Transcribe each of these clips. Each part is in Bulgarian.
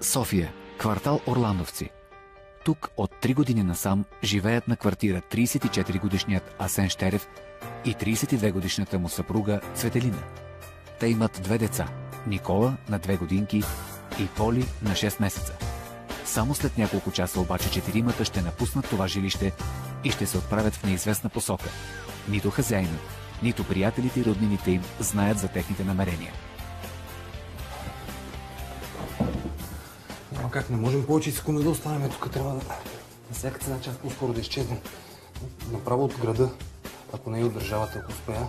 София, квартал Орландовци. Тук от 3 години насам живеят на квартира 34-годишният Асен Щерев и 32-годишната му съпруга Цветелина. Те имат 2 деца – Никола на 2 годинки и Поли на 6 месеца. Само след няколко часа обаче четиримата ще напуснат това жилище и ще се отправят в неизвестна посока. Нито хазяинът, нито приятелите и роднините им знаят за техните намерения. Няма как, не можем повече секунда да останем. Тук трябва на всяка цена час по-скоро да изчезнем. Направо от града, ако не и от държавата, ако успея,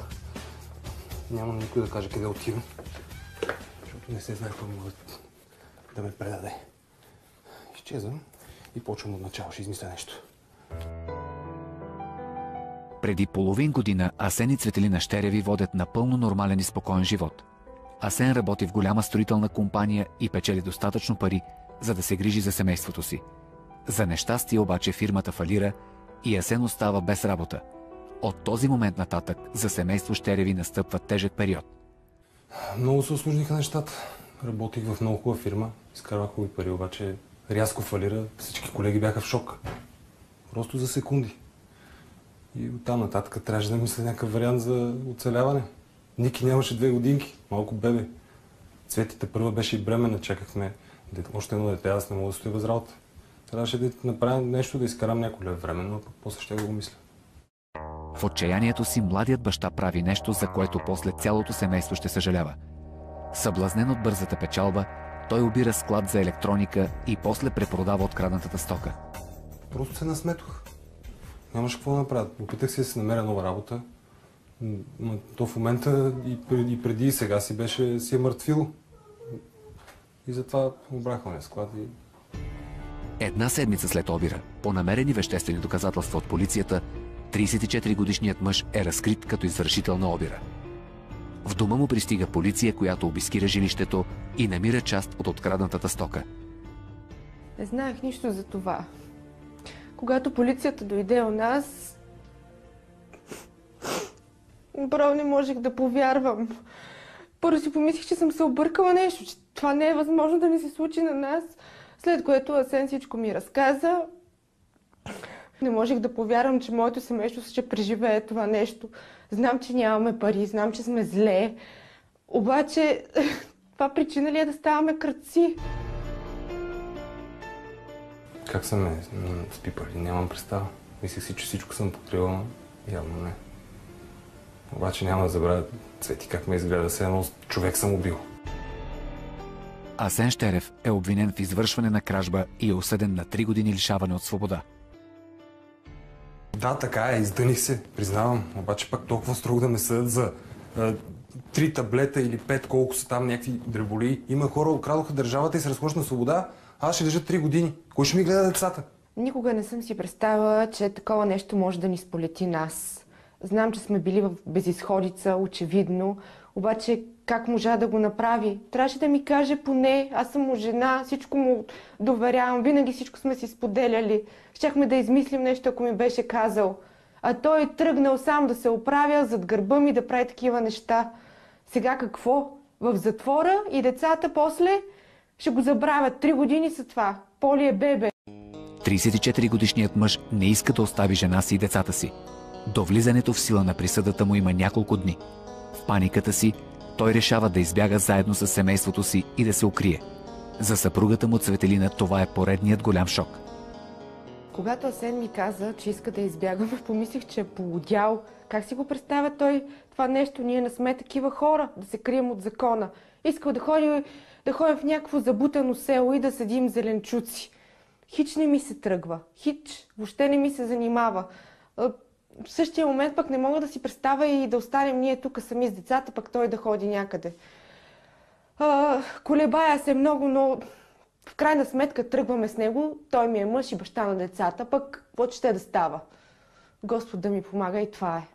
няма никой да каже къде отивам. Защото не се знае кой могат да ме предаде. Изчезвам и почвам от начало, ще измисля нещо. Преди половин година Асен и Цветелина Щереви водят напълно нормален и спокоен живот. Асен работи в голяма строителна компания и печели достатъчно пари, за да се грижи за семейството си. За нещастие обаче фирмата фалира и Асен остава без работа. От този момент нататък за семейство Щереви настъпва тежък период. Много се усложниха нещата. Работих в много хубава фирма, изкарвах хубави пари, обаче рязко фалира. Всички колеги бяха в шок. Просто за секунди. И оттам нататък трябваше да мисля някакъв вариант за оцеляване. Ники нямаше 2 годинки, малко бебе. Цветите първа беше и бременна, чакахме още едно дете, аз не мога да стоя без работа. Трябваше да направя нещо, да изкарам някой лев време, но после ще го мисля. В отчаянието си младият баща прави нещо, за което после цялото семейство ще съжалява. Съблазнен от бързата печалба, той обира склад за електроника и после препродава откраднатата стока. Просто се насметох. Нямаше какво да направя. Опитах се да си намеря нова работа. Но то в момента и преди и сега си е мъртвило. И затова обрах ония склад и... Една седмица след обира, по намерени веществени доказателства от полицията, 34-годишният мъж е разкрит като извършител на обира. В дома му пристига полиция, която обискира жилището и намира част от откраднатата стока. Не знаех нищо за това. Когато полицията дойде у нас, направо не можех да повярвам. Първо си помислих, че съм се объркала нещо, че това не е възможно да ми се случи на нас. След което Асен всичко ми разказа. Не можех да повярвам, че моето семейство ще преживее това нещо. Знам, че нямаме пари, знам, че сме зле. Обаче, това причина ли е да ставаме крадци? Как са ме спипали? Нямам представа. Мислех си, че всичко съм покрила, явно не. Обаче няма да забравя Цвети как ме изгледа, все едно човек съм убил. Асен Щерев е обвинен в извършване на кражба и е осъден на 3 години лишаване от свобода. Да, така е, издъних се, признавам. Обаче пак толкова строго да ме съдят за 3 таблета или 5, колко са там някакви дреболии. Има хора, украдоха държавата и се разхождат на свобода. Аз ще държа 3 години. Кой ще ми гледа децата? Никога не съм си представила, че такова нещо може да ни сполети нас. Знам, че сме били в безизходица, очевидно. Обаче как можа да го направи? Трябваше да ми каже поне, аз съм му жена, всичко му доверявам, винаги всичко сме си споделяли. Щяхме да измислим нещо, ако ми беше казал. А той е тръгнал сам да се оправя зад гърба ми да прави такива неща. Сега какво? В затвора и децата после ще го забравят. 3 години са това. Поли е бебе. 34-годишният мъж не иска да остави жена си и децата си. До влизането в сила на присъдата му има няколко дни. В паниката си той решава да избяга заедно с семейството си и да се укрие. За съпругата му Цветелина това е поредният голям шок. Когато Асен ми каза, че иска да избягаме, помислих, че е полудял. Как си го представя той това нещо? Ние не сме такива хора, да се крием от закона. Искал да ходим в някакво забутано село и да седим зеленчуци. Хич не ми се тръгва. Хич въобще не ми се занимава. В същия момент пък не мога да си представя и да останем ние тук сами с децата, пък той да ходи някъде. Колебая се много, но в крайна сметка тръгваме с него. Той ми е мъж и баща на децата, пък какво ще да става? Господ да ми помага и това е.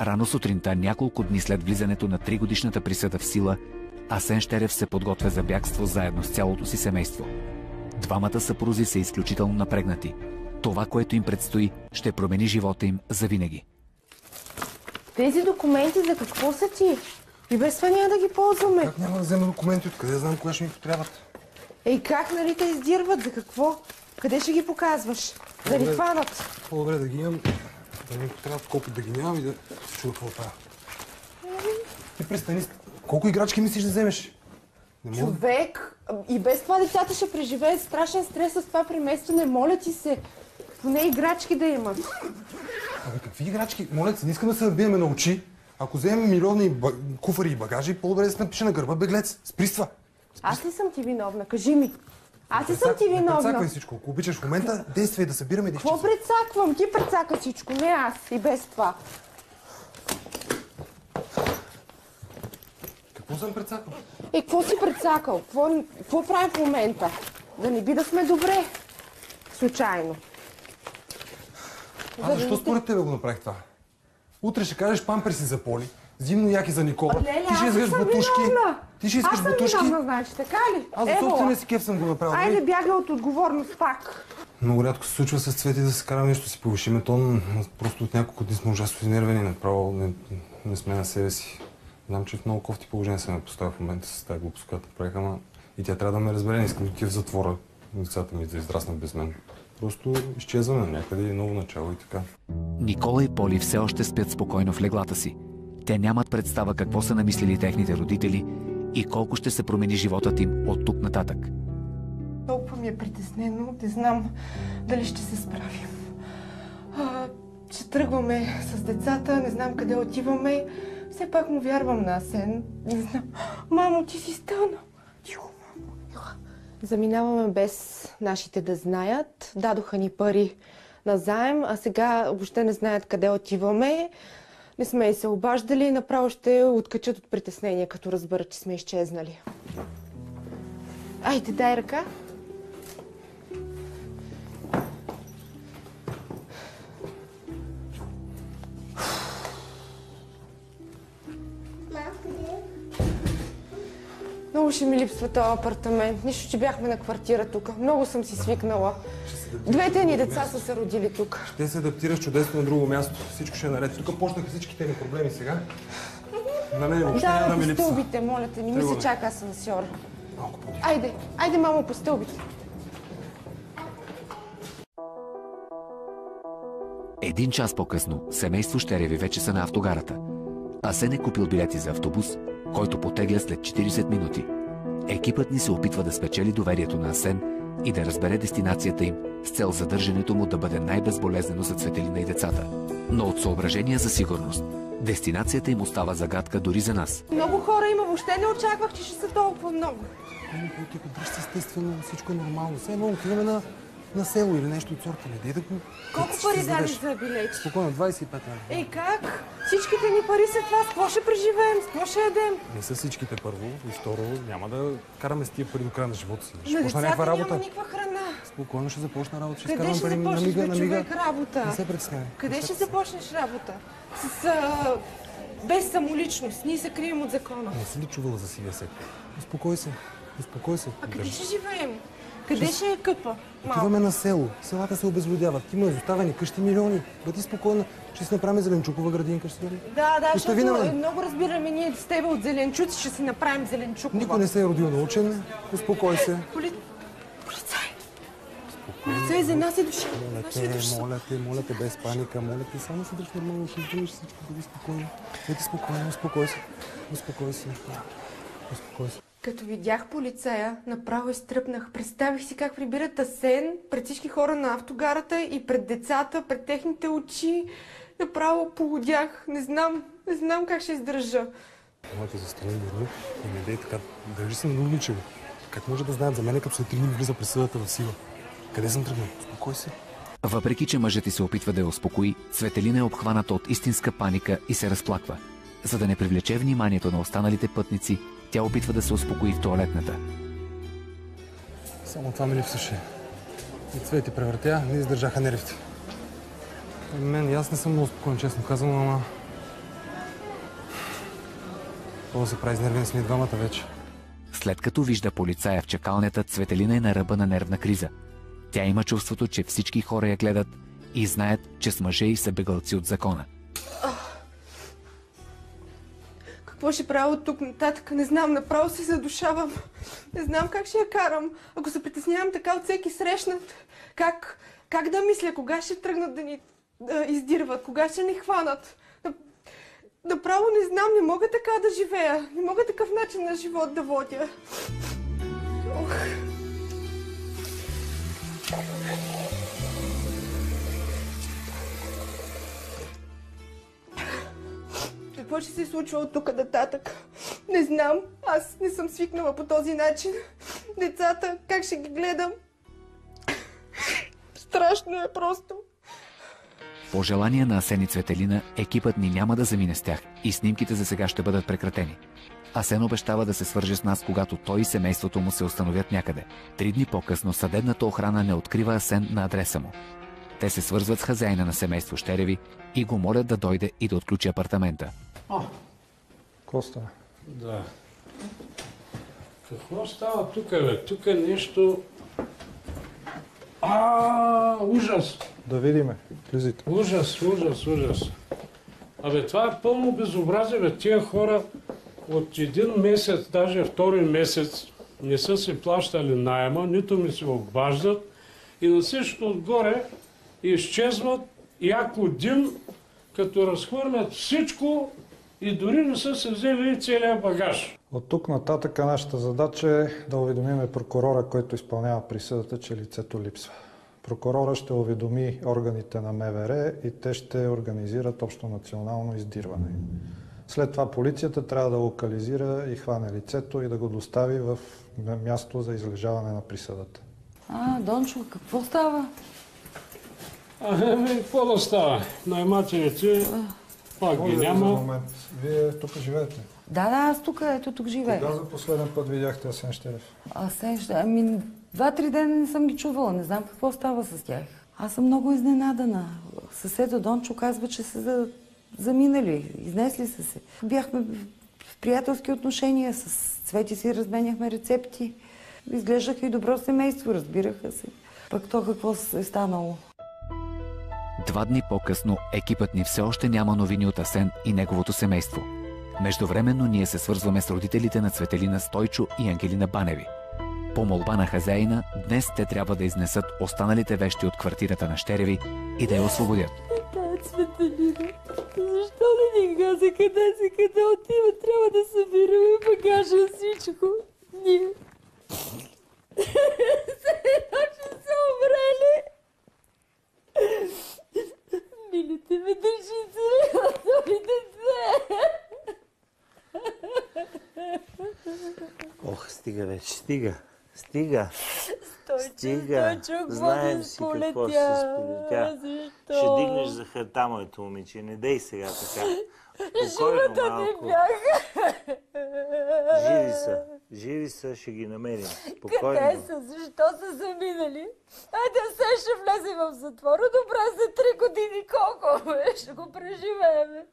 Рано сутринта, няколко дни след влизането на 3-годишната присъда в сила, Асен Щерев се подготвя за бягство заедно с цялото си семейство. Двамата съпрузи са изключително напрегнати. Това, което им предстои, ще промени живота им завинаги. Тези документи за какво са ти? И без това няма да ги ползваме. Как няма да взема документи? Откъде знам кога ще ми потребват? Ей, как нали те издирват? За какво? Къде ще ги показваш? Да ни хванат. По-добре да ги имам, да ми потребват колко да ги нямам и да се чува какво правя. Ти престани. Колко играчки мислиш да вземеш? Човек, и без това децата ще преживеят страшен стрес с това преместване. Моля ти се, поне играчки да имат. Абе, какви играчки? Моля се, не искам да се набиеме на очи. Ако вземем милиони куфари и багажи, по-добре да се напише на гърба беглец. Сприства. Аз ли съм ти виновна? Кажи ми. Аз ли съм ти виновна? Прецаквай всичко. Ако обичаш в момента, действай да събираме и да Какво изчизваме. прецаквам? Ти прецака всичко, не аз. И без това. Какво съм прецакал? И какво си прецакал? Какво правим в момента? Да не би да сме добре. Случайно. Защо според тебе го направих това? Утре ще кажеш памперси за Поли, зимно яки за Никола. Леле, ти ще искаш бутушки. Ти ще искаш бутушки. Аз съм виновна, значи, така ли? Аз за собствения си кеф съм го направил. Айде, бягай от отговорност пак. Много рядко се случва с Цвети да се караме нещо, си повишиме тон. Просто от няколко дни сме ужасно изнервени. Направо не сме на себе си. Знам, че в много кофти положение се ме поставя в момента с тази глупост, която направих, ама и тя трябва да ме разбере. Не искам да отива в затвора. Децата ми да израснат без мен. Просто изчезваме някъде и ново начало и така. Никола и Поли все още спят спокойно в леглата си. Те нямат представа какво са намислили техните родители и колко ще се промени животът им от тук нататък. Толкова ми е притеснено, не знам дали ще се справим. Ще тръгваме с децата, не знам къде отиваме. Все пак му вярвам на Асен. Не знам. Мамо, ти си стана. Тихо, мамо. Тихо. Заминаваме без нашите да знаят. Дадоха ни пари на заем, а сега въобще не знаят къде отиваме. Не сме и се обаждали, направо ще откачат от притеснение, като разберат, че сме изчезнали. Айде, дай ръка. Много ще ми липсва този апартамент. Нищо, че бяхме на квартира тук. Много съм си свикнала. Двете ни деца са се родили тук. Ще се адаптираш чудесно на друго място. Всичко ще е наред. Тук почнаха всичките ми проблеми сега. На мен въобще няма да ми липсва. Да, по стълбите, моля те. Не ми се чака асансьор. Малко по-тихо. Айде, мамо, по стълбите. Един час по-късно семейство Щереви вече са на автогарата. Асен е купил билети за автобус, който потегля след 40 минути. Екипът ни се опитва да спечели доверието на Асен и да разбере дестинацията им с цел задържането му да бъде най-безболезнено за Цветелина и децата. Но от съображения за сигурност, дестинацията им остава загадка дори за нас. Много хора има, въобще не очаквах, че ще са толкова много. По-тихо, дръж се естествено, всичко е нормално. Все едно отиваме на село или нещо от сорта. Не дей да го... Колко пари дали за билети? Спокойно, 25 лева. Ей, как? Всичките ни пари са това. С какво ще преживеем? С какво ще ядем? Не са всичките първо и второ. Няма да караме с тия пари до края на живота си. Ще На почна децата някаква работа. няма никаква храна. Спокойно ще започна работа. Ще Къде изкарвам ще пари на започнеш, мига, бе, на мига. човек, работа? Не се притеснявай. Къде ще започнеш работа? Без самоличност. Ние се крием от закона. Не си ли чувала за сивия сектор? Успокой се. Успокой се. А къде ще живеем? Къде ще е къпа? Отиваме на село. Селата се обезлюдяват. Има изоставени къщи милиони. Бъди спокойна. Ще си направим зеленчукова градинка. Ще си Да, Остави на защото мен. много разбираме ние с тебе от зеленчуци. Ще си направим зеленчукова. Никой не се е родил научен. Успокой се. Полицай за нас и душа. Моля те, без паника. Моля те, само се дръж нормално. Ще издържиш всичко. Бъди спокойно. Бъди спокойно. Успокой се. Успокой се. Успокой се. Като видях полицая, направо изтръпнах. Представих си как прибират Асен пред всички хора на автогарата и пред децата, пред техните очи. Направо полудях. Не знам как ще издържа. Моята застани мирно и не дей така. Държи се надумничево. Как може да знаят за мен, като след 3 дни влиза присъдата в сила? Къде съм тръгнал? Успокой се. Въпреки че мъжът й се опитва да я успокои, Цветелина е обхваната от истинска паника и се разплаква. За да не привлече вниманието на останалите пътници, тя опитва да се успокои в тоалетната. Само това ми липсваше. И Цвети превъртя, не издържаха нервите. Мен, аз не съм много спокоен, честно казвам, ама... Това се прави изнервен с ние двамата вече. След като вижда полицая в чакалнята, Цветелина е на ръба на нервна криза. Тя има чувството, че всички хора я гледат и знаят, че с мъже и са бегалци от закона. Какво ще правя от тук нататък? Не знам, направо се задушавам. Не знам как ще я карам. Ако се притеснявам така от всеки срещнат, как да мисля? Кога ще тръгнат да ни издирват? Кога ще ни хванат? Направо не знам, не мога така да живея. Не мога такъв начин на живот да водя. Ох. Какво ще се случва от тук нататък? Не знам. Аз не съм свикнала по този начин. Децата, как ще ги гледам? Страшно е просто. По желание на Асен и Цветелина, екипът ни няма да замине с тях и снимките за сега ще бъдат прекратени. Асен обещава да се свърже с нас, когато той и семейството му се установят някъде. 3 дни по-късно съдебната охрана не открива Асен на адреса му. Те се свързват с хазяина на семейство Щереви и го молят да дойде и да отключи апартамента. Какво става? Да. Какво става тук, бе? Тук е нещо... Ужас! Да видиме. Влизайте. Ужас. Абе, това е пълно безобразие, бе. Тия хора от един месец, даже втори месец, не са си плащали наема, нито ми се обаждат и на всичото отгоре изчезват яко дим, като разхвърлят всичко и дори не са се взели и целия багаж. От тук нататък нашата задача е да уведомиме прокурора, който изпълнява присъдата, че лицето липсва. Прокурора ще уведоми органите на МВР и те ще организират общонационално издирване. След това полицията трябва да локализира и хване лицето и да го достави в място за излежаване на присъдата. Дончо, какво става? Какво да става? Наемателите пак ги няма. За момент. Вие тук живеете? Да, аз тук живея. Кога за последен път видяхте Асен Щерев? Асен Щерев? 2-3 дена не съм ги чувала, не знам какво става с тях. Аз съм много изненадана. Съседа Дончо казва, че са заминали, изнесли са се. Бяхме в приятелски отношения, с Цвети си разменяхме рецепти. Изглеждаха и добро семейство, разбираха се. Пък то какво е станало? 2 дни по-късно екипът ни все още няма новини от Асен и неговото семейство. Междувременно ние се свързваме с родителите на Цветелина Стойчо и Ангелина Баневи. По молба на хазяина, днес те трябва да изнесат останалите вещи от квартирата на Щереви и да я освободят. Цветелина, защо не ни каза къде отива? Трябва да събираме багажа, всичко. Ние. Ще са умрели. Милите ме дъжици, отови деце. Ох, стига вече, стига. Стига. Стойчо, Знаем си какво се сполетя. Ще дигнеш захарта, моето момиче. Не дей сега така. Живата не бяха. Живи са, ще ги намерим. Спокойно. Къде са? Защо са заминали? Айде, сега ще влезе в затвора. Добре, за 3 години колко? Ще го преживеем.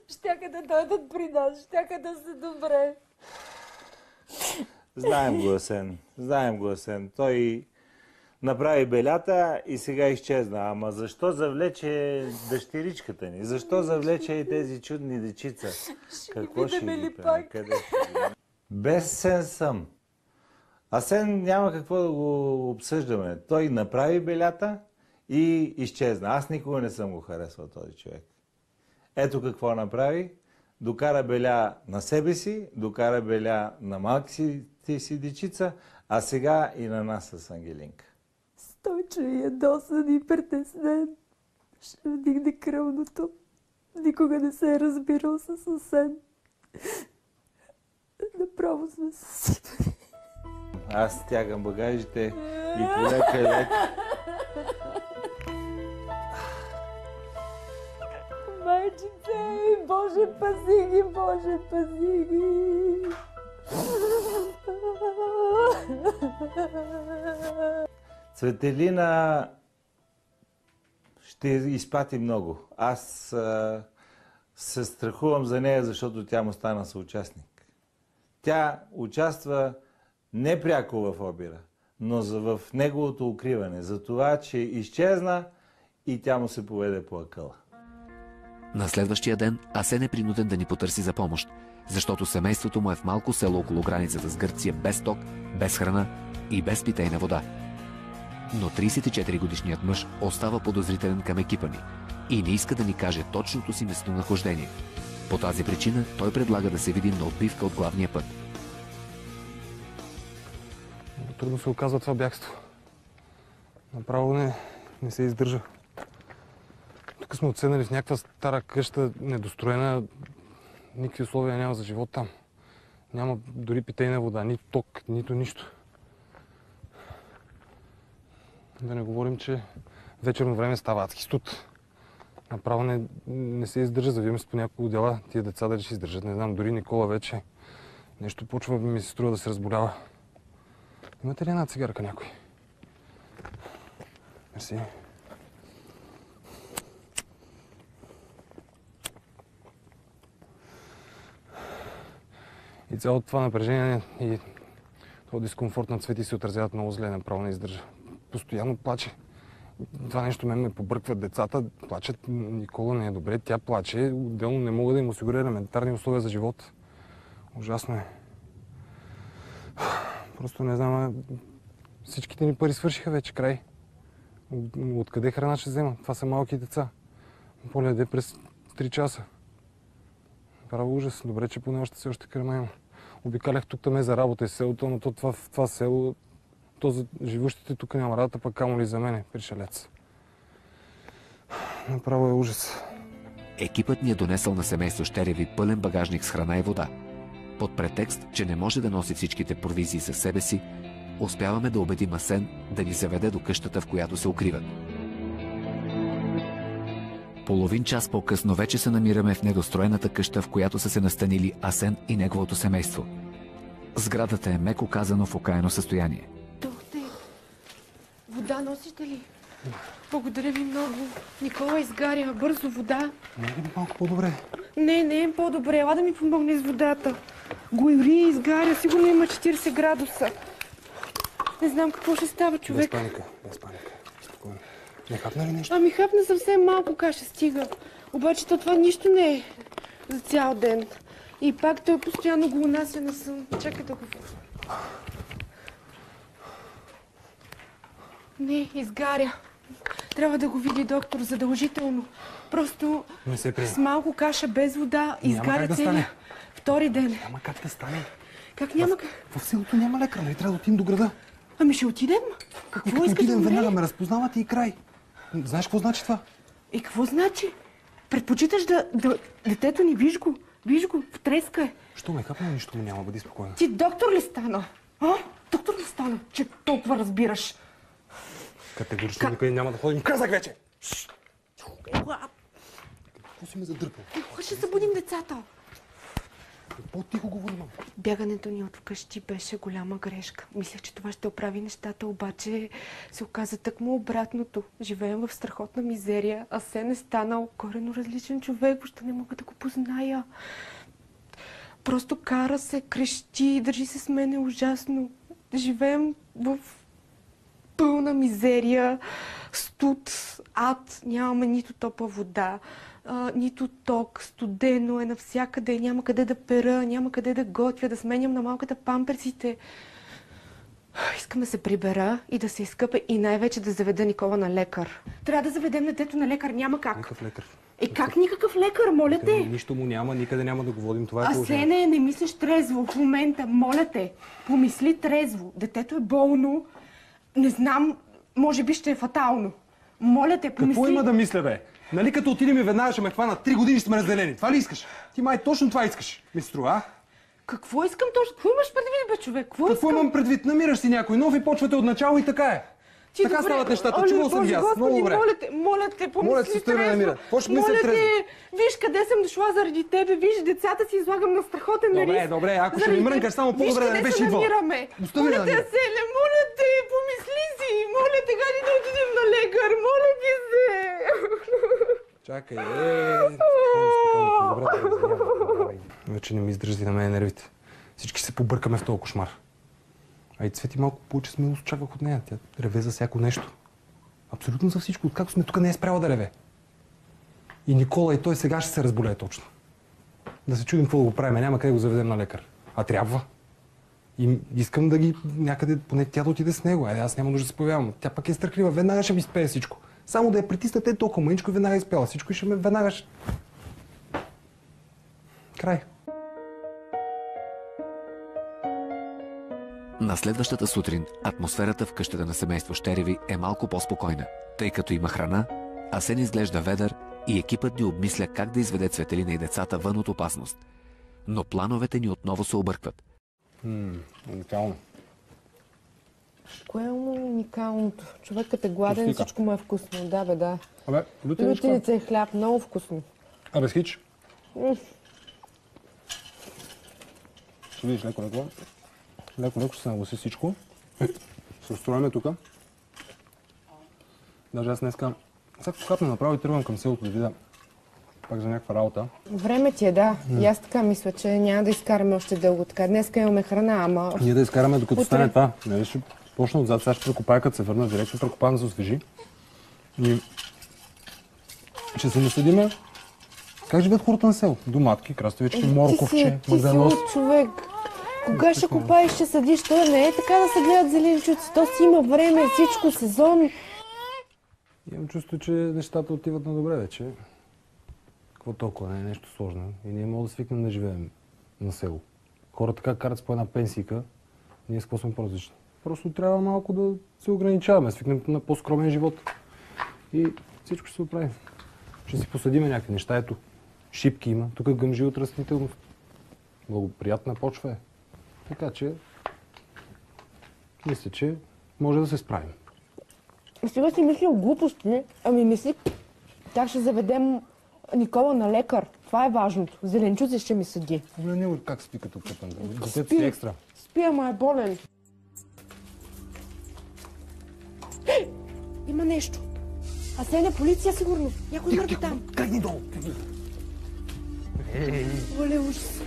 Щяха да дойдат при нас, щяха да са добре. Знаем го, Асен. Той направи белята и сега изчезна. Ама защо завлече дъщеричката ни? Защо завлече и тези чудни дечица? Какво ще ги правим? Без Сен съм. Асен няма какво да го обсъждаме. Той направи белята и изчезна. Аз никога не съм го харесвал този човек. Ето какво направи. Докара беля на себе си, докара беля на малките си дечица, а сега и на нас с Ангелинка. Стойчо е ядосан и притеснен. Ще вдигне кръвното. Никога не се е разбирал с Асен. Направо сме съсипани. Аз стягам багажите и полека. Майчице, Боже пази ги, Боже пази ги. Цветелина ще изпати много. Аз се страхувам за нея, защото тя му стана съучастник. Тя участва Не пряко в обира, но в неговото укриване. За това, че изчезна и тя му се поведе по акъла. На следващия ден Асен е принуден да ни потърси за помощ, защото семейството му е в малко село около границата с Гърция без ток, без храна и без питейна вода. Но 34-годишният мъж остава подозрителен към екипа ни и не иска да ни каже точното си местонахождение. По тази причина той предлага да се видим на отбивка от главния път. Много трудно се оказва това бягство. Направо не се издържа. Тук сме отседнали в някаква стара къща, недостроена. Никакви условия няма за живот там. Няма дори питейна вода, ни ток, нито нищо. Да не говорим, че вечерно време става адски студ. Направо не се издържа, завиваме се по няколко дела. Тия деца дали ще издържат, не знам. Дори Никола вече нещо почва ми се струва да се разболява. Имате ли една цигарка някой? Мерси. И цялото това напрежение и този дискомфорт на Цвети се отразяват много зле, направо не издържа. Постоянно плаче. Това нещо ме побъркват децата, плачат, Никола не е добре, тя плаче, отделно не мога да им осигуря елементарни условия за живот. Ужасно е. Просто не знам, всичките ни пари свършиха вече, край. Откъде храна ще взема? Това са малки деца. По-леде през 3 часа. Право ужас. Добре, че поне още кръма има. Обикалях тук-таме за работа и селото, но в това село, за живущите тук няма работа, пък камо ли за мене, пришелец. Направо е ужас. Екипът ни е донесъл на семейство Щереви пълен багажник с храна и вода. Под претекст, че не може да носи всичките провизии със себе си, успяваме да убедим Асен да ни заведе до къщата, в която се укриват. Половин час по-късно вече се намираме в недостроената къща, в която са се настанили Асен и неговото семейство. Сградата е меко казано в окаяно състояние. Доктор, вода носите ли? Благодаря ви много. Никола изгаря. Бързо вода. Не е ли малко по-добре? Не е по-добре. Ела да ми помогне с водата. Гори, изгаря. Сигурно има 40 градуса. Не знам какво ще става, човек. Без паника. Спокойно. Не хапна ли нещо? Ами хапна съвсем малко каша, стига. Обаче това нищо не е за цял ден. И пак той постоянно го унася на сън. Чакай да го... Не, изгаря. Трябва да го види доктор задължително. Просто не се приема. С малко каша без вода изгаря да целия втори ден. Няма как да стане. Как няма как? В селото няма лекар, нали трябва да отидем до града. Ами ще отидем? Какво искаш да отидем умре? веднага, ме разпознават и край. Знаеш какво значи това? И какво значи? Предпочиташ да... Детето ни, виж го, в треска е. Що ме хапна, нищо му няма, бъди спокойна. Ти доктор ли стана? А? Доктор ли стана, че толкова разбираш? Категорично никъде няма да ходим. Казах вече! Какво си ме задърпал? Ще събудим децата. По-тихо говори, мама. Бягането ни от вкъщи беше голяма грешка. Мислех, че това ще оправи нещата, обаче се оказа тъкмо обратното. Живеем в страхотна мизерия, а Асен е станал коренно различен човек, въобще не мога да го позная. Просто кара се, крещи, държи се с мене ужасно. Живеем в пълна мизерия, студ, ад, нямаме нито топла вода, нито ток, студено е навсякъде, няма къде да пера, няма къде да готвя, да сменям на малката памперсите. Искам да се прибера и да се изкъпя и най-вече да заведа Никола на лекар. Трябва да заведем детето на лекар, няма как. Никакъв лекар. Как никакъв лекар, моля те? Нищо му няма, никъде няма да го водим, това е положение. Асене, не мислиш трезво в момента, моля те. Помисли трезво. Детето е болно. Не знам, може би ще е фатално. Моля те, помисли... Какво има да мисля, бе? Нали като отидем и веднага ще ме хванат 3 години ще сме разделени. Това ли искаш? Ти май точно това искаш, ми се струва, а? Какво искам точно? Какво имаш предвид, бе, човек? Какво имам предвид? Намираш си някой нов и почвате от начало и така е. Ти така добре, стават нещата. Чувал съм ги аз. Много добре. Моля те, помисли трезво. Моля те, виж къде съм дошла заради тебе. Виж, децата си излагам на страхотен риск. Добре, ако ще ми мрънкаш, само по-добре да не беше идвал. Моля те, Аселе, моля те, помисли си. Моля те, хайде да отидем на лекар. Моля ти се. Чакай, добре, вече не ми издържи на мен нервите. Всички се побъркаме в този кошмар. А и Цвети малко повече смелост очаквах от нея. Тя реве за всяко нещо. Абсолютно за всичко. Откакто сме тук не е спряла да реве. И Никола и той сега ще се разболее точно. Да се чудим какво да го правим. Няма къде го заведем на лекар. А трябва. И искам да ги някъде, поне тя да отиде с него. Аз няма нужда да се появявам. Тя пък е страхлива. Веднага ще ми спее всичко. Само да я притиснете толкова мъничко и веднага изпела всичко и ще ме веднага ще... Край. На следващата сутрин атмосферата в къщата на семейство Щереви е малко по-спокойна, тъй като има храна, Асен изглежда ведър и екипът ни обмисля как да изведе Цветелина и децата вън от опасност. Но плановете ни отново се объркват. Уникално. Кое е уникалното? Човекът е гладен, Пустика. всичко му е вкусно. Да, бе, да. Абе, лютеничка. Лютеница и хляб, много вкусно. Абе, с хич. Ще видиш леко. Леко ще се нагласи всичко. Се устроиме тука. Даже аз днеска... Всяко капне направо и тръгвам към селото да видя пак за някаква работа. Време ти е, да. И аз така мисля, че няма да изкараме още дълго така. Днеска имаме храна, ама... Ние да изкараме докато Утре. стане това. Нали ще почна отзад, сега ще прекопая, като се върна директно, прекопавам да се освежи. И ще се наследиме как живеят хората на село. Доматки, краставички, морковче, Ти си маганоз. луд човек. Кога ще копаеш, ще съдиш? То не е така да се гледат зеленчуци. То си има време, всичко, сезон. Имам чувство, че нещата отиват на добре вече. Какво толкова? Не е нещо сложно. И ние можем да свикнем да живеем на село. Хората така карат с по една пенсийка. Ние с какво сме по-различни? Просто трябва малко да се ограничаваме, свикнем на по-скромен живот. И всичко ще се оправи. Ще си посадиме някакви неща. Ето, шипки има. Тук гъмжи от растителност. Благоприятна почва е. Така че, мисля, че може да се справим. Сега си мислил глупости, ами мисли как ще заведем Никола на лекар. Това е важното. Зеленчуци ще ми съди. Погледни как спи като къпан. Детето си екстра. Спи, ама е болен. Има нещо. Асен е полиция, сигурно. Някой мъртв там. Как ни долу? Оле, ужас.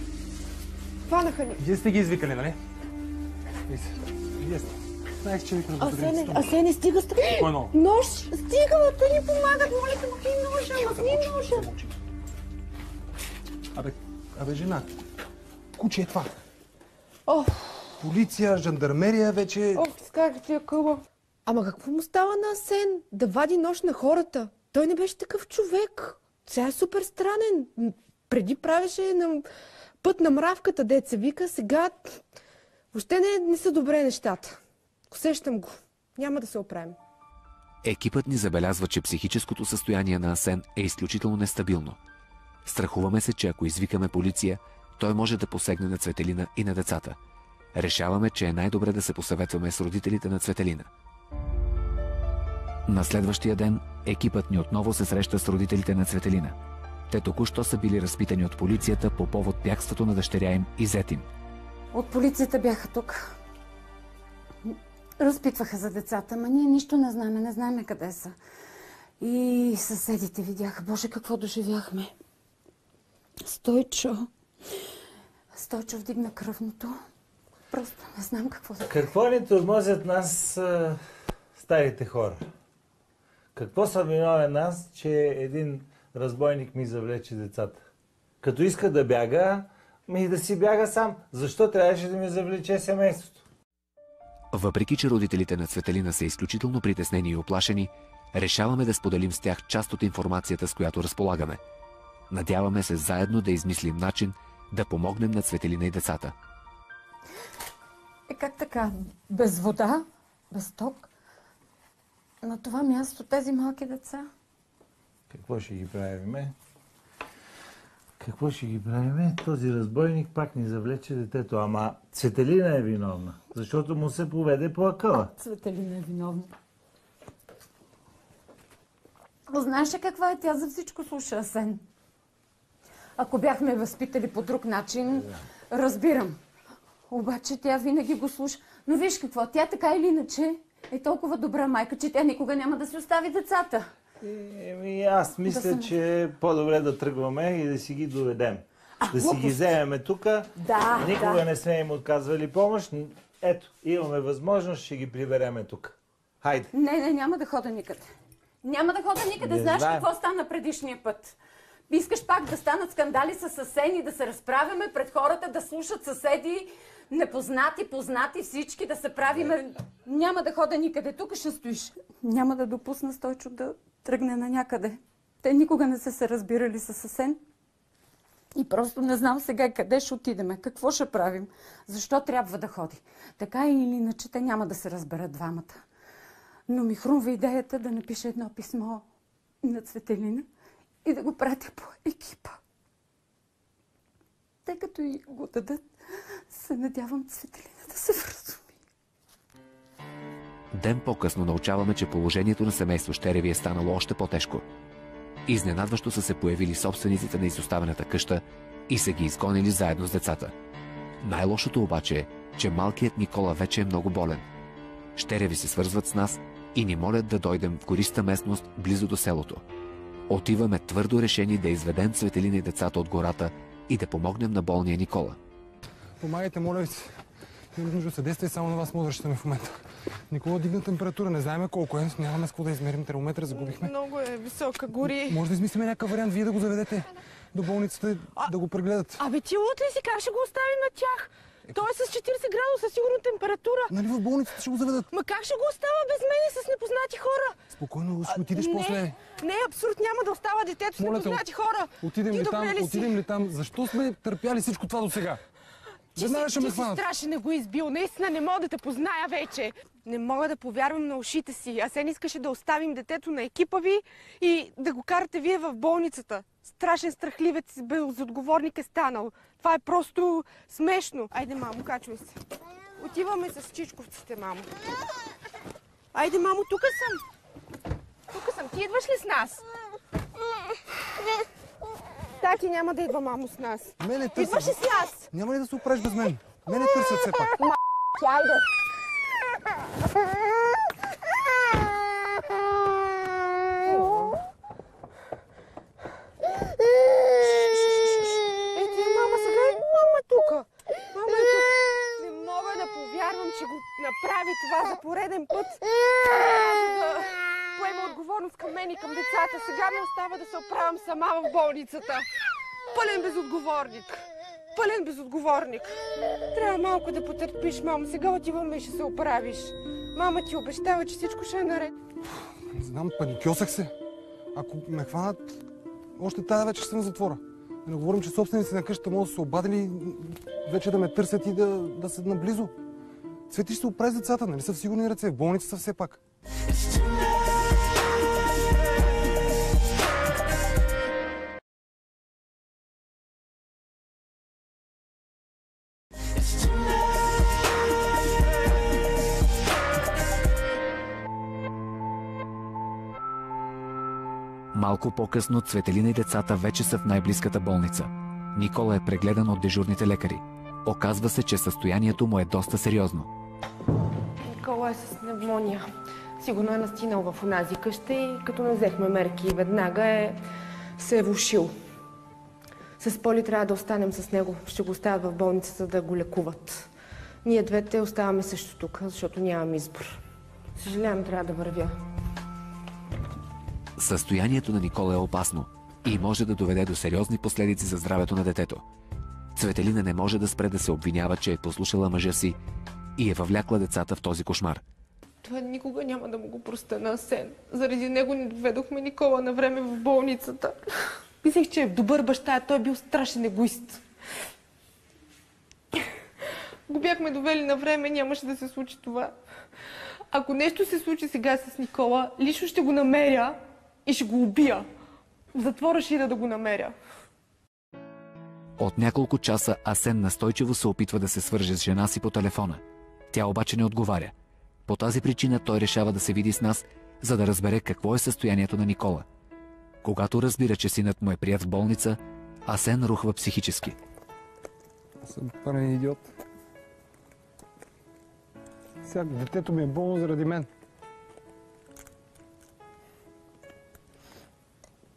Хванаха ни. Вие сте ги извикали, нали? Вие сте. Знаех, че викам за границата. Асене, стига с... Кой много? Нож! Стига, да ни помагат, моля те, махни ножа, махни ножа. Абе, жена, куче е това. О, Полиция, жандармерия вече... скарах ти я къба. Ама какво му става на Асен? Да вади нож на хората. Той не беше такъв човек. Сега е супер странен. Преди правеше на път на мравката, деца вика, сега... Въобще не са добре нещата. Усещам го. Няма да се оправим. Екипът ни забелязва, че психическото състояние на Асен е изключително нестабилно. Страхуваме се, че ако извикаме полиция, той може да посегне на Цветелина и на децата. Решаваме, че е най-добре да се посъветваме с родителите на Цветелина. На следващия ден екипът ни отново се среща с родителите на Цветелина. Те току-що са били разпитани от полицията по повод бягството на дъщеря им и зет им. От полицията бяха тук. Разпитваха за децата, ма ние нищо не знаем къде са. И съседите видяха. Боже, какво доживяхме. Стойчо вдигна кръвното. Просто не знам какво да кажа. Какво ни тормозят нас старите хора? Какво съм виновен аз, че един разбойник ми завлече децата? Като иска да бяга, да си бяга сам. Защо трябваше да ми завлече семейството? Въпреки че родителите на Цветелина са изключително притеснени и оплашени, решаваме да споделим с тях част от информацията, с която разполагаме. Надяваме се заедно да измислим начин да помогнем на Цветелина и децата. Как така? Без вода? Без ток? На това място тези малки деца? Какво ще ги правиме? Какво ще ги правиме? Този разбойник пак ни завлече детето. Ама Цветелина е виновна, защото му се поведе по акъла. Цветелина е виновна. Знаеш ли каква е тя? За всичко слуша, Асен. Ако бяхме възпитали по друг начин, разбирам. Обаче тя винаги го слуша. Но виж какво, тя така или иначе е толкова добра майка, че тя никога няма да си остави децата. Аз мисля, че е по-добре да тръгваме и да си ги доведем. Да си ги вземеме тук. Никога не сме им отказвали помощ. Ето, имаме възможност, ще ги прибереме тук. Хайде. Не, няма да хода никъде. Няма да хода никъде. Не Знаеш знаем. какво стана предишния път? Искаш пак да станат скандали с съседи, да се разправяме пред хората, да слушат съседи, непознати, познати, всички, да се правиме. Няма да хода никъде. Тук ще стоиш. Няма да допусна Стойчо да тръгне на някъде. Те никога не са се разбирали с Асен. И просто не знам сега къде ще отидеме, какво ще правим, защо трябва да ходи. Така или иначе те няма да се разберат двамата. Но ми хрумва идеята да напиша едно писмо на Цветелина и да го пратя по екипа. Тъй като и го дадат, се надявам Цветелина да се вразуми. Ден по-късно научаваме, че положението на семейство Щереви е станало още по-тежко. Изненадващо са се появили собствениците на изоставената къща и са ги изгонили заедно с децата. Най-лошото обаче е, че малкият Никола вече е много болен. Щереви се свързват с нас и ни молят да дойдем в гориста местност близо до селото. Отиваме твърдо решени да изведем Цветелина и децата от гората и да помогнем на болния Никола. Помагайте, моля ви се. Имам нужда съдействие, само на вас може да разчитаме в момента. Никола дигна температура, не знаем колко е, нямаме с какво да измерим термометъра, загубихме. Много е висока, гори. Може да измислим някакъв вариант, вие да го заведете до болницата да го прегледат. Абе ти лут ли си? Как ще го оставим на тях? Той е с 40 градуса, сигурно температура. Нали в болницата ще го заведат? Ма как ще го остава без мен и с непознати хора? Спокойно, ще отидеш после. Не, абсурд, няма да остава детето с непознати хора. Отидем ли там? Защо сме търпяли всичко това до сега? Веднага ще ме хванат. Ти си страшен егоист, наистина не мога да те позная вече. Не мога да повярвам на ушите си. Асен искаше да оставим детето на екипа ви и да го карате вие в болницата. Страшен страхливец, безотговорник е станал. Това е просто смешно. Айде, мамо, качвай се. Отиваме с чичковците, мамо. Айде, мамо, тук съм. Тук съм. Ти идваш ли с нас? Тати няма да идва, мамо, с нас. Идваш ли с нас? Няма ли да се опреш без мен? Мене търсят все пак. Айде. Ето е, мама, сега е мама тука. Мама е тук. Не мога да повярвам, че го направи това за пореден път. Да поема отговорност към мен и към децата. Сега ме остава да се оправям сама в болницата. Пълен безотговорник. Пълен безотговорник. Трябва малко да потърпиш, мамо. Сега отиваме и ще се оправиш. Мама ти обещава, че всичко ще е наред. Не знам, паникьосах се. Ако ме хванат, още тая вечер съм в затвора. Да не говорим, че собственици на къщата могат да се обадили вече да ме търсят и да са наблизо. Цвети ще се оправи с децата, нали са в сигурни ръце, в болница са все пак. Малко по-късно Цветелина и децата вече са в най-близката болница. Никола е прегледан от дежурните лекари. Оказва се, че състоянието му е доста сериозно. Никола е с пневмония. Сигурно е настинал в онази къща и като не взехме мерки веднага се е влошил. С Поли трябва да останем с него. Ще го оставят в болницата да го лекуват. Ние двете оставаме също тук, защото нямам избор. Съжалявам, трябва да вървя. Състоянието на Никола е опасно и може да доведе до сериозни последици за здравето на детето. Цветелина не може да спре да се обвинява, че е послушала мъжа си и е въвлякла децата в този кошмар. Това никога няма да му го простя на Асен. Заради него ни доведохме Никола на време в болницата. Мислех, че е добър баща, той е бил страшен егоист. Го бяхме довели на време, нямаше да се случи това. Ако нещо се случи сега с Никола, лично ще го намеря и ще го убия. В затвора ще ида да го намеря. От няколко часа Асен настойчиво се опитва да се свърже с жена си по телефона. Тя обаче не отговаря. По тази причина той решава да се види с нас, за да разбере какво е състоянието на Никола. Когато разбира, че синът му е прият в болница, Асен рухва психически. Аз съм пълен идиот. Сега детето ми е болно заради мен.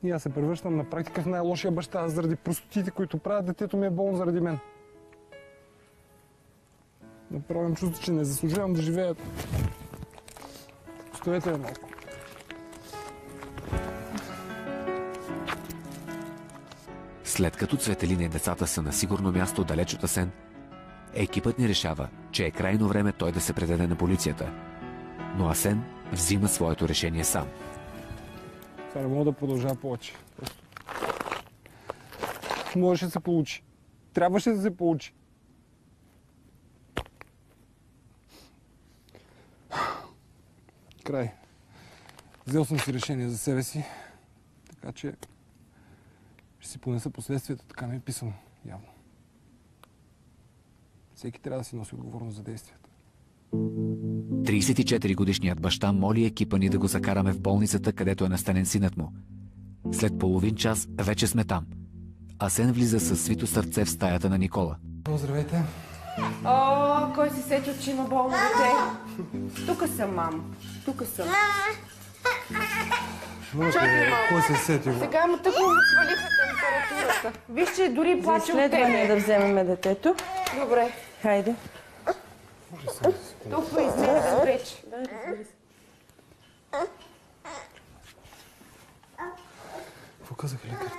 И аз се превръщам на практика в най-лошия баща заради простотите, които правят. Детето ми е болно заради мен. Направо имам чувство, че не заслужавам да живея. Оставете ме малко. След като Цветелина и децата са на сигурно място далеч от Асен, екипът ни решава, че е крайно време той да се предаде на полицията. Но Асен взима своето решение сам. Това не мога да продължава повече. Просто. Можеше да се получи. Трябваше да се получи. Край. Взел съм си решение за себе си, така че ще си понеса последствията, така ми е писано, явно. Всеки трябва да си носи отговорност за действията. 34-годишният баща моли екипа ни да го закараме в болницата, където е настанен синът му. След половин час вече сме там. Асен влиза със свито сърце в стаята на Никола. Здравейте. О, кой се сетил, че има болно дете? Тука съм, мам. Тука съм. Кой се сетил? Сега му тъкмо му свалиха температурата. Виж, че дори плаче от Изследване тебе. да вземем детето. Добре. Хайде. Толкова излезе вече. Какво казаха лекарите?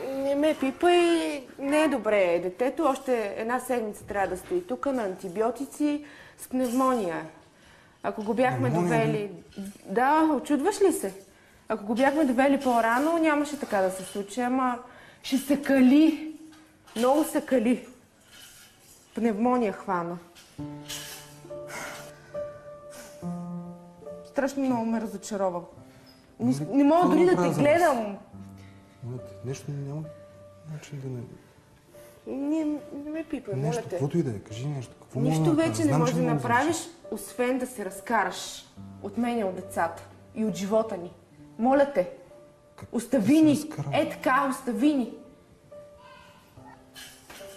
Не ме пипай, не е добре. Детето още една седмица трябва да стои тук на антибиотици с пневмония. Ако го бяхме довели... Да, очудваш ли се? Ако го бяхме довели по-рано, нямаше така да се случи, ама ще се кали. Много се кали. Пневмония хвана. Страшно много ме разочарова. Не мога дори да те гледам. Нещо няма начин да не... Не ме пипай, моля Нещо, те. каквото и да е, кажи нещо. Какво Нищо мога да вече направя? не Знам, можеш че да мога направиш, освен да се разкараш от мен и от децата. И от живота ни. Моля те. Остави ни. Е така, остави ни.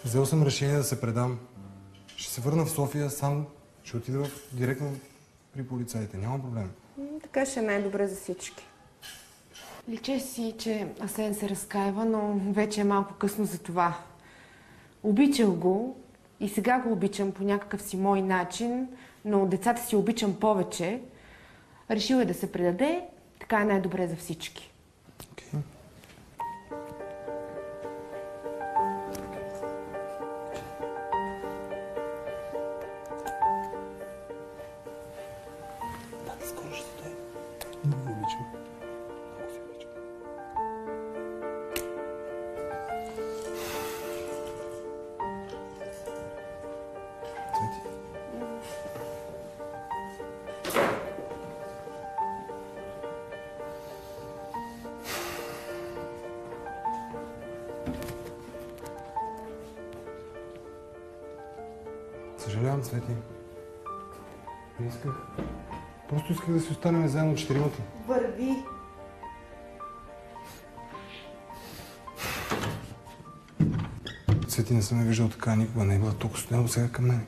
Взел съм решение да се предам. Ще се върна в София сам. Ще отида директно при полицаите. Няма проблем. Така ще е най-добре за всички. Личе си, че Асен се разкаива, но вече е малко късно за това. Обичал го и сега го обичам по някакъв си мой начин, но децата си обичам повече. Решил е да се предаде, така е най-добре за всички. Okay. Скоро ще дойде. Много ви обичам. Много ви обичам. Цвети. Съжалявам, Цвети. Не исках. Просто исках да си останем заедно четиримата. Върви. Цвети, не съм я виждал така никога. Не е била толкова стояла сега към мен.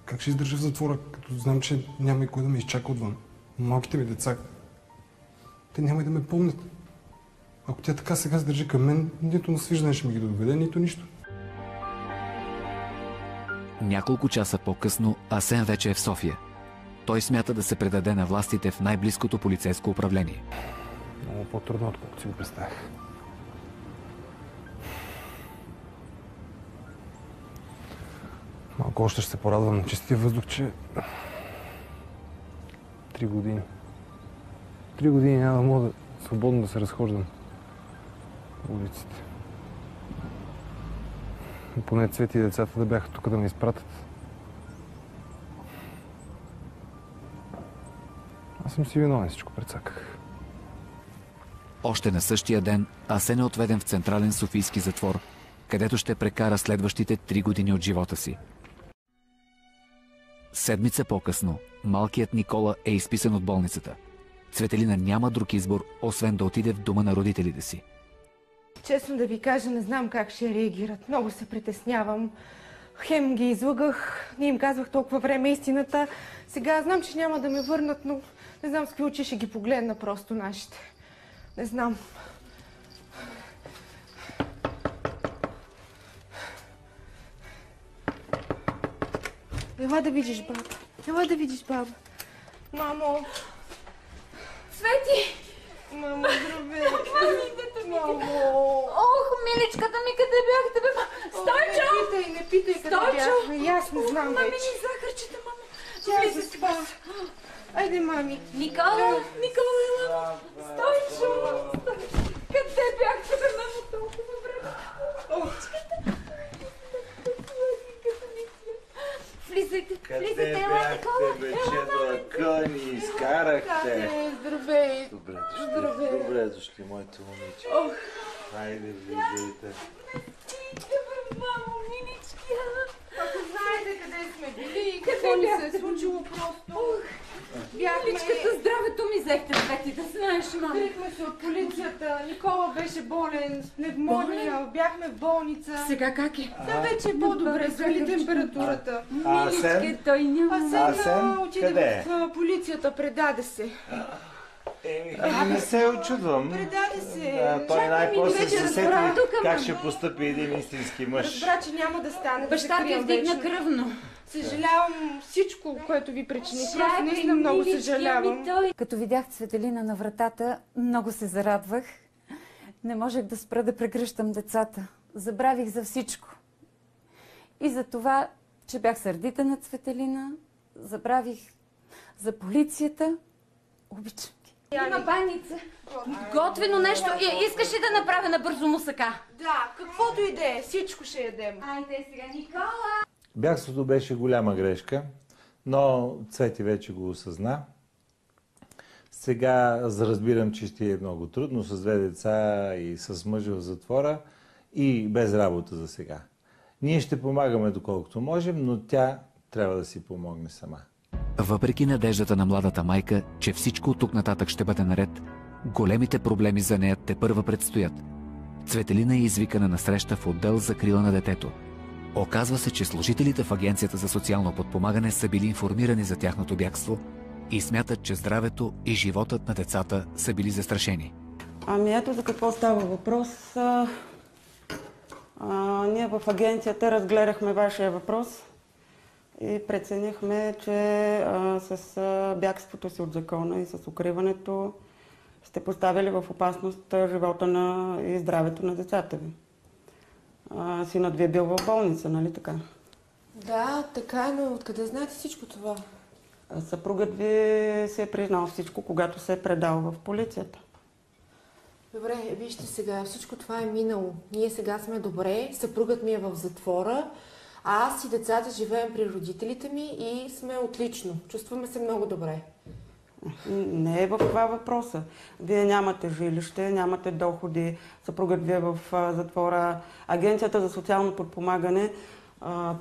Как ще издържа в затвора, като знам, че няма и кой да ме изчака отвън? Малките ми деца, те няма и да ме помнят. Ако тя така сега се държи към мен, нито на свиждане ще ми ги доведе, нито нищо. Няколко часа по-късно Асен вече е в София. Той смята да се предаде на властите в най-близкото полицейско управление. Много по-трудно, отколкото си го представях. Малко още ще се порадвам на чистия въздух, че... 3 години. 3 години няма да мога свободно да се разхождам по улиците. Поне Цвети и децата да бяха тук да ме изпратят. Аз съм си виновен, всичко прецаках. Още на същия ден Асен е отведен в Централен софийски затвор, където ще прекара следващите 3 години от живота си. Седмица по-късно малкият Никола е изписан от болницата. Цветелина няма друг избор, освен да отиде в дома на родителите си. Честно да ви кажа, не знам как ще реагират. Много се притеснявам. Хем ги излъгах, не им казвах толкова време истината. Сега знам, че няма да ме върнат, но не знам с какви очи ще ги погледна просто нашите. Не знам. Ела да видиш баба. Ела да видиш баба. Мамо! Свети! Мамо, здравей! Мамо! Ох, миличката ми, къде бяхте, бе? Стойчо! Не питай къде бяхме. И аз не знам вече. Мамини захарчета, мамо. Тя заспа. Айде, мами. Никола, ела. Стойчо! Къде бяхте, бе, мамо, толкова време? Влизайте, ела, Никола. Къде бяхте, бе, чедо, ни изкарахте? Здравей. Добре дошли, моите момиче. Хайде, влизайте. Мамо, милички. Ако знаете къде сме били и какво ни се е случило просто. Миличката, здравето ми взехте, Свети, да знаеш, мамо. Крихме се от полицията. Никола беше болен, с пневмония, бяхме в болница. Сега как е? Сега вече е по-добре, свали температурата. Асен? Той няма. Асен отиде къде? в полицията, предаде се. Не се очудвам. Предаде се. Той най-после се сети как мамо. ще постъпи един истински мъж. Разбра, че няма да стане. Баща ти вдигна кръвно. Съжалявам всичко, което ви причиних. Просто наистина много съжалявам. Като видях Цветелина на вратата, много се зарадвах. Не можех да спра да прегръщам децата. Забравих за всичко. И за това, че бях сърдита на Цветелина, забравих за полицията. Обичам ги. Има баница. Готвено нещо. Искаш ли да направя набързо мусака? Да, каквото и да е, всичко ще ядем. Айде сега, Никола! Бягството беше голяма грешка, но Цвети вече го осъзна. Сега разбирам, че ще е много трудно с две деца и с мъжа в затвора и без работа за сега. Ние ще помагаме доколкото можем, но тя трябва да си помогне сама. Въпреки надеждата на младата майка, че всичко от тук нататък ще бъде наред, големите проблеми за нея тепърва предстоят. Цветелина е извикана на среща в отдел за закрила на детето. Оказва се, че служителите в Агенцията за социално подпомагане са били информирани за тяхното бягство и смятат, че здравето и животът на децата са били застрашени. Ами ето за какво става въпрос. Ние в агенцията разгледахме вашия въпрос и преценихме, че с бягството си от закона и с укриването сте поставили в опасност живота и здравето на децата ви. Синът ви е бил в болница, нали така? Да, така е, но откъде знаете всичко това? Съпругът ви се е признал всичко, когато се е предал в полицията. Добре, вижте сега, всичко това е минало. Ние сега сме добре, съпругът ми е в затвора, а аз и децата живеем при родителите ми и сме отлично. Чувстваме се много добре. Не е в това въпроса. Вие нямате жилище, нямате доходи, съпругът ви е в затвора. Агенцията за социално подпомагане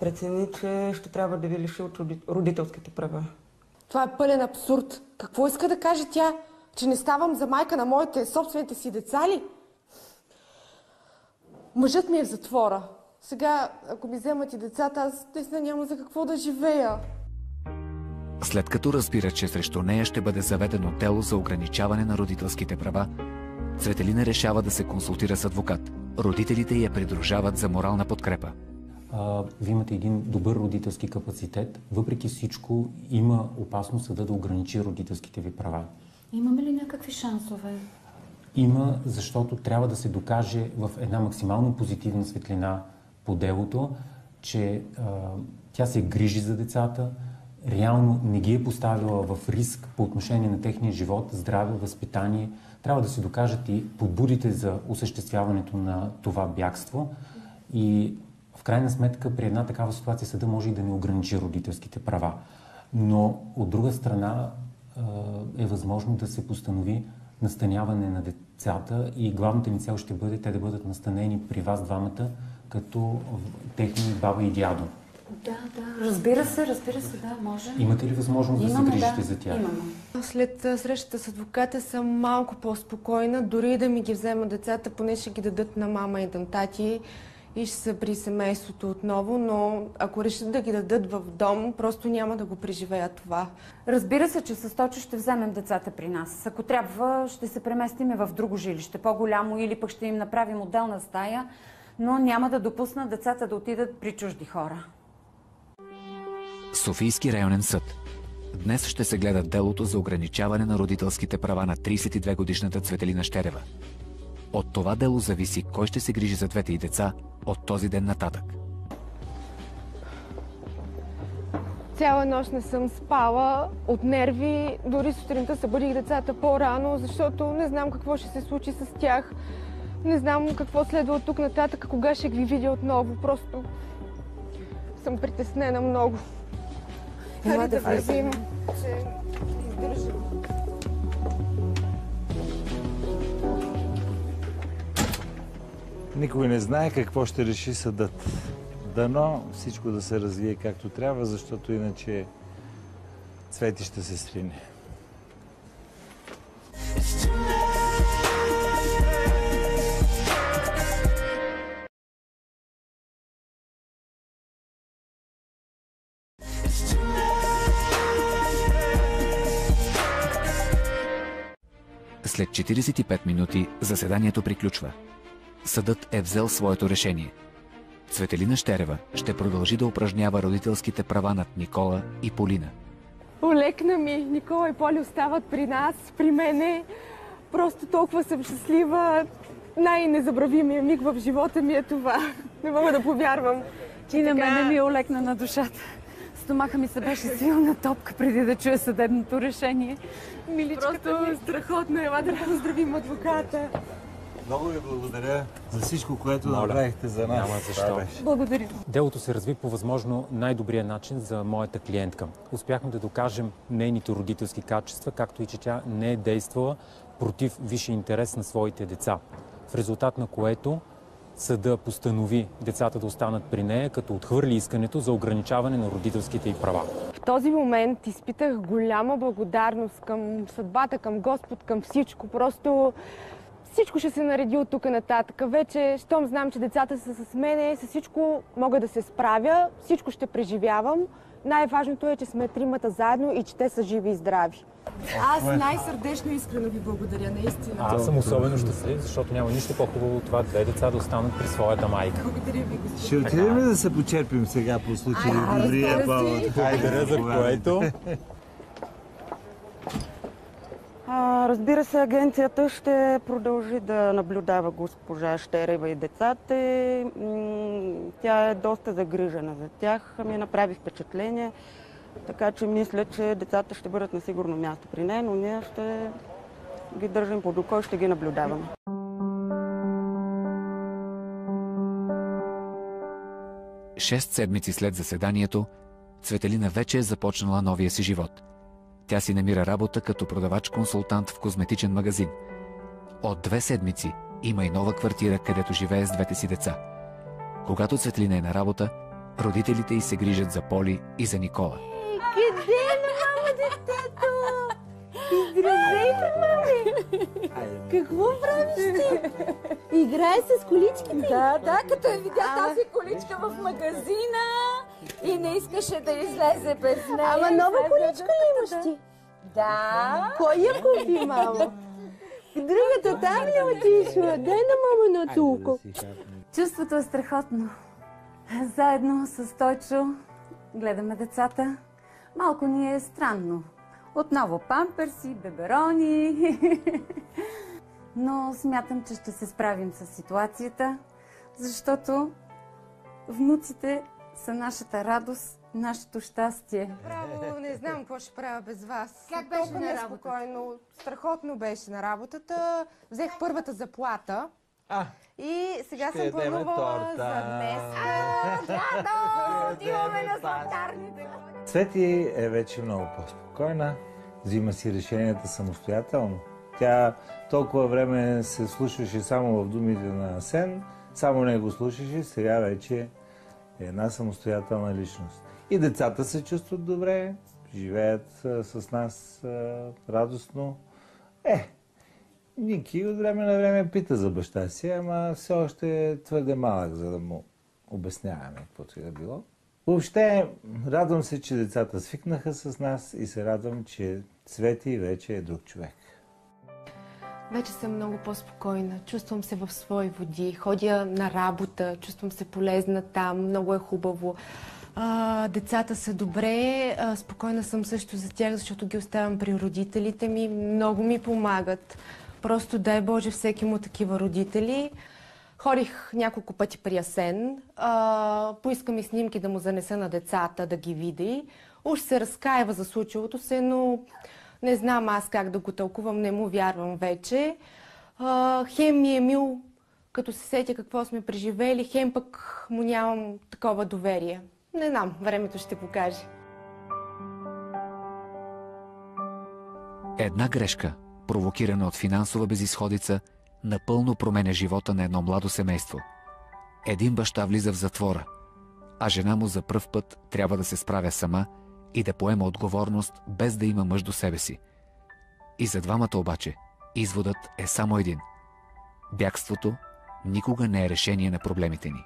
прецени, че ще трябва да ви лиши от родителските права. Това е пълен абсурд. Какво иска да каже тя? Че не ставам за майка на моите собствените си деца ли? Мъжът ми е в затвора. Сега, ако ми вземат и децата, аз наистина няма за какво да живея. След като разбира, че срещу нея ще бъде заведено дело за ограничаване на родителските права, Цветелина решава да се консултира с адвокат. Родителите я придружават за морална подкрепа. Вие имате един добър родителски капацитет. Въпреки всичко има опасност съда да ограничи родителските ви права. Имаме ли някакви шансове? Има, защото трябва да се докаже в една максимално позитивна светлина по делото, че тя се грижи за децата, реално не ги е поставила в риск по отношение на техния живот, здраве, възпитание. Трябва да се докажат и подбудите за осъществяването на това бягство. И в крайна сметка при една такава ситуация съда може и да не ограничи родителските права. Но от друга страна е възможно да се постанови настаняване на децата и главната ни цел ще бъде те да бъдат настанени при вас двамата като техни баба и дядо. Да. Разбира се, да, може. Имате ли възможност да се грижите за тях? Имаме. След срещата с адвоката съм малко по-спокойна. Дори да ми ги взема децата, поне ще ги дадат на мама и на тати и ще са при семейството отново, но ако решат да ги дадат в дом, просто няма да го преживеят това. Разбира се, че с Точо ще вземем децата при нас. Ако трябва, ще се преместиме в друго жилище, по-голямо, или пък ще им направим отделна стая, но няма да допусна децата да отидат при чужди хора. Софийски районен съд. Днес ще се гледа делото за ограничаване на родителските права на 32-годишната Цветелина Щерева. От това дело зависи кой ще се грижи за двете й деца от този ден нататък. Цяла нощ не съм спала от нерви. Дори сутринта събудих децата по-рано, защото не знам какво ще се случи с тях. Не знам какво следва от тук нататък, кога ще ги видя отново. Просто съм притеснена много. Хайде да влезем, че издържам. Никой не знае какво ще реши съдът. Дано всичко да се развие както трябва, защото иначе Цвети ще се срине. След 45 минути заседанието приключва. Съдът е взел своето решение. Цветелина Щерева ще продължи да упражнява родителските права над Никола и Полина. Олекна ми. Никола и Поли остават при нас, при мене. Просто толкова съм щастлива. Най-незабравимия миг в живота ми е това. Не мога да повярвам. И на мене ми е олекна на душата. Стомаха ми се беше силна топка преди да чуя съдебното решение. Миличката ми е страхотна. Ела да поздравим адвоката. Много ви благодаря за всичко, което направихте за нас. Няма защо. Благодаря. Делото се разви по възможно най-добрия начин за моята клиентка. Успяхме да докажем нейните родителски качества, както и че тя не е действала против висшия интерес на своите деца. В резултат на което съда постанови децата да останат при нея, като отхвърли искането за ограничаване на родителските й права. В този момент изпитах голяма благодарност към съдбата, към Господ, към всичко. Просто всичко ще се нареди от тук нататък. Вече, щом знам, че децата са с мене, с всичко мога да се справя, всичко ще преживявам. Най-важното е, че сме тримата заедно и че те са живи и здрави. Аз най-сърдечно искрено ви благодаря, наистина. Аз съм особено щастлив, защото няма нищо по-хубаво от това две деца да останат при своята майка. Благодаря ви, господин. Ще отидем ли да се почерпим сега по случай на добрия повод? Хайде, за което? Разбира се, агенцията ще продължи да наблюдава госпожа Щерева и децата. Тя е доста загрижена за тях. Ми направи впечатление. Така че мисля, че децата ще бъдат на сигурно място при нея, но ние ще ги държим под око и ще ги наблюдаваме. Шест седмици след заседанието, Цветелина вече е започнала новия си живот. Тя си намира работа като продавач-консултант в козметичен магазин. От 2 седмици има и нова квартира, където живее с двете си деца. Когато Цветелина е на работа, родителите й се грижат за Поли и за Никола. Къде е на мама детето? Здравейте, мами! Какво правиш ти? Играе с количките? Да, като я видя тази количка в магазина и не искаше да излезе без нея. Ама нова количка ли имаш ти? Да. Кой я купи, мама? Другата там ли отишла? Дай на мама на толкова. Чувството е страхотно. Заедно с Тойчо гледаме децата. Малко ни е странно. Отново памперси, беберони. Но смятам, че ще се справим с ситуацията, защото внуците са нашата радост, нашето щастие. Право, не знам какво ще правя без вас. Как беше Толкова на работата? неспокойно. Страхотно беше на работата. Взех първата заплата. И сега съм планувала за днес. Отиваме на сладкарните. Цвети е вече много по-спокойна, взима си решенията самостоятелно. Тя толкова време се слушаше само в думите на Асен, само него слушаше, сега вече е една самостоятелна личност. И децата се чувстват добре, живеят с нас радостно. Ники от време на време пита за баща си, ама все още е твърде малък, за да му обясняваме каквото и да било. Въобще, радвам се, че децата свикнаха с нас и се радвам, че Цвети вече е друг човек. Вече съм много по-спокойна. Чувствам се в свои води. Ходя на работа, чувствам се полезна там. Много е хубаво. Децата са добре, спокойна съм също за тях, защото ги оставям при родителите ми. Много ми помагат. Просто дай Боже всеки му такива родители. Ходих няколко пъти при Асен. Поиска ми снимки да му занеса на децата, да ги види. Уж се разкаива за случилото се, но не знам аз как да го тълкувам, не му вярвам вече. Хем ми е мил, като се сетя какво сме преживели, хем пък му нямам такова доверие. Не знам, времето ще покаже. Една грешка, провокирана от финансова безизходица, напълно променя живота на едно младо семейство. Един баща влиза в затвора, а жена му за пръв път трябва да се справя сама и да поема отговорност, без да има мъж до себе си. И за двамата обаче изводът е само един. Бягството никога не е решение на проблемите ни.